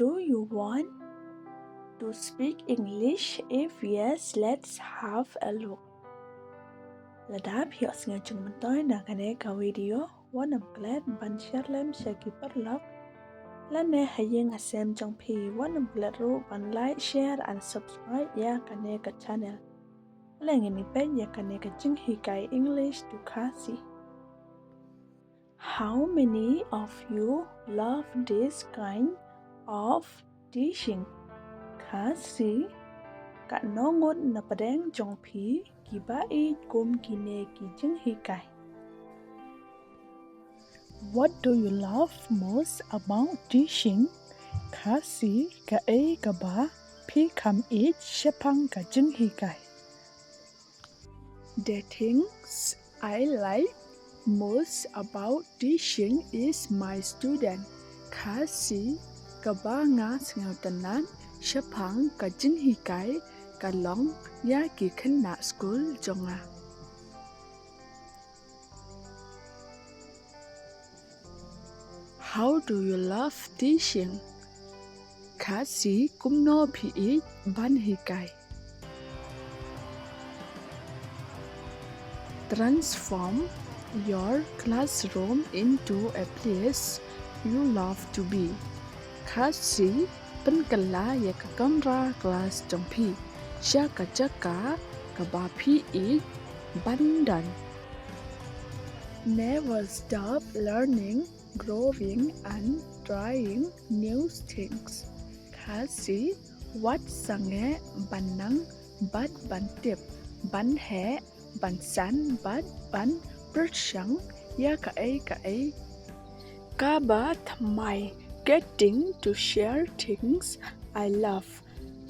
Do you want to speak English? If yes, let's have a look. Là đáp hiểu nghe chung mình tới nè cái này cái video quá nằm glad bạn share lem sẽ kịp bắt lọc. Là nè hãy dừng xem trong phì quá nằm glad ru bạn like, share and subscribe ya cái này cái channel. Là nghe ni bé ya cái này cái chung hi cái English to Kasi. How many of you love this kind of teaching? Kasi cả nó ngon na padang trong phí kỳ ba y gồm kỳ nè kỳ chứng hi kai. What do you love most about teaching? Kasi ka e ka ba phi kam it shapang ka chứng hi kai. The things I like most about teaching is my student. Kasi ka ba nga ngao tanan shapang ka chứng hi kai ka long ya ki khen na school jonga. How do you love teaching? Kasi kum no phi I ban hi kai. Transform your classroom into a place you love to be. Kasi pen kala ya ka kamra class trong phi sha ka chaka ka ba phi I bandan. Never stop learning, growing and trying new things. Kasi wat sange banang bat ban tip ban he ban san bat ban persang ya ka ai ka ba thamai getting to share things I love.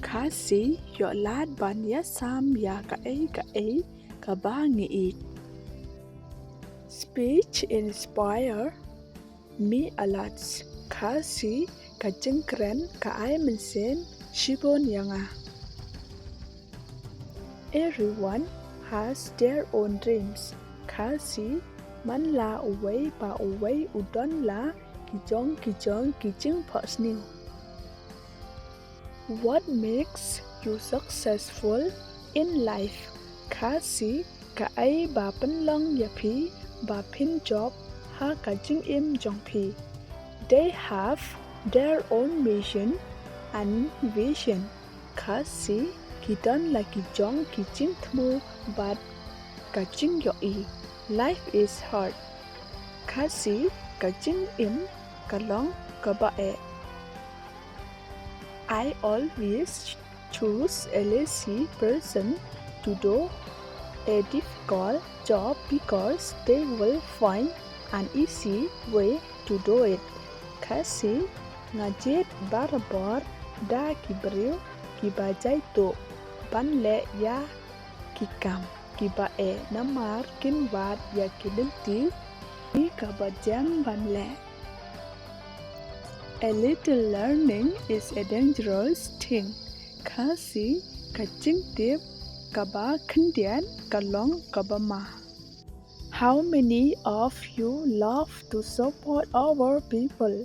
Kasi yo lad ban ya sam ya ka ai ka ba ngi it. Speech inspire me a lot. Kasi ka jengkren ka ai men sen shibon yanga. Everyone has their own dreams. Kasi man la uway pa uway udon la kijong kijing personal. What makes you successful in life? Kasi ka ai ba pen long ya phi ba pin job ha ka jing im jong phi. They have their own mission and vision. Kasi ki don la ki jong ki jing thmu but ka jing yo I. Life is hard. Kasi ka jing im ka long ka ba e. I always choose a lazy person to do a difficult job because they will find an easy way to do it. Kasi ngajet barabor da kibriu kibajai to ban le ya kikam kiba e namar kinwat ya kidenti ni kabajam ban le. A little learning is a dangerous thing. Kasi ka jing tip ka ba khendian ka long ka ba ma. How many of you love to support our people?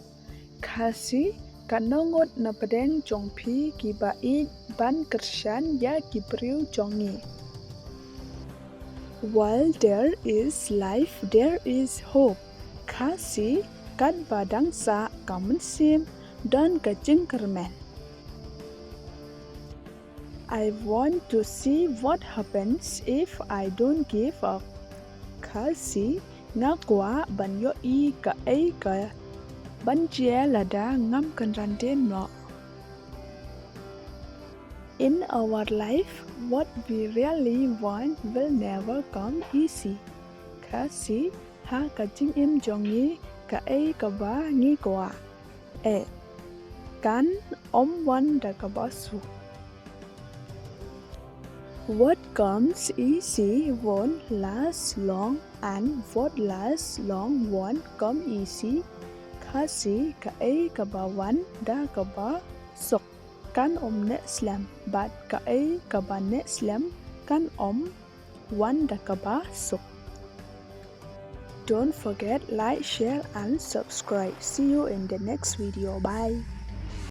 Kasi ka nongot na padeng jong phi ki ba I ban kershan ya ki priu jongi. While there is life, there is hope. Kasi kat badang sa kamen sim don ka jing kermen. I want to see what happens if I don't give up. Kasi nga kwa ban yo I ka ai ka ban chia la da ngam kan ran den no. In our life, what we really want will never come easy. Kasi ha ka jing im jongi ka ai ka ba ngi kwa e kan wan da ka ba su. What comes easy won't last long and what lasts long won't come easy. Kasi ka ai ka ba wan da ka ba sok kan ne slam but ka ai ka ba ne slam kan wan da ka ba sok. Don't forget like, share and subscribe. See you in the next video. Bye.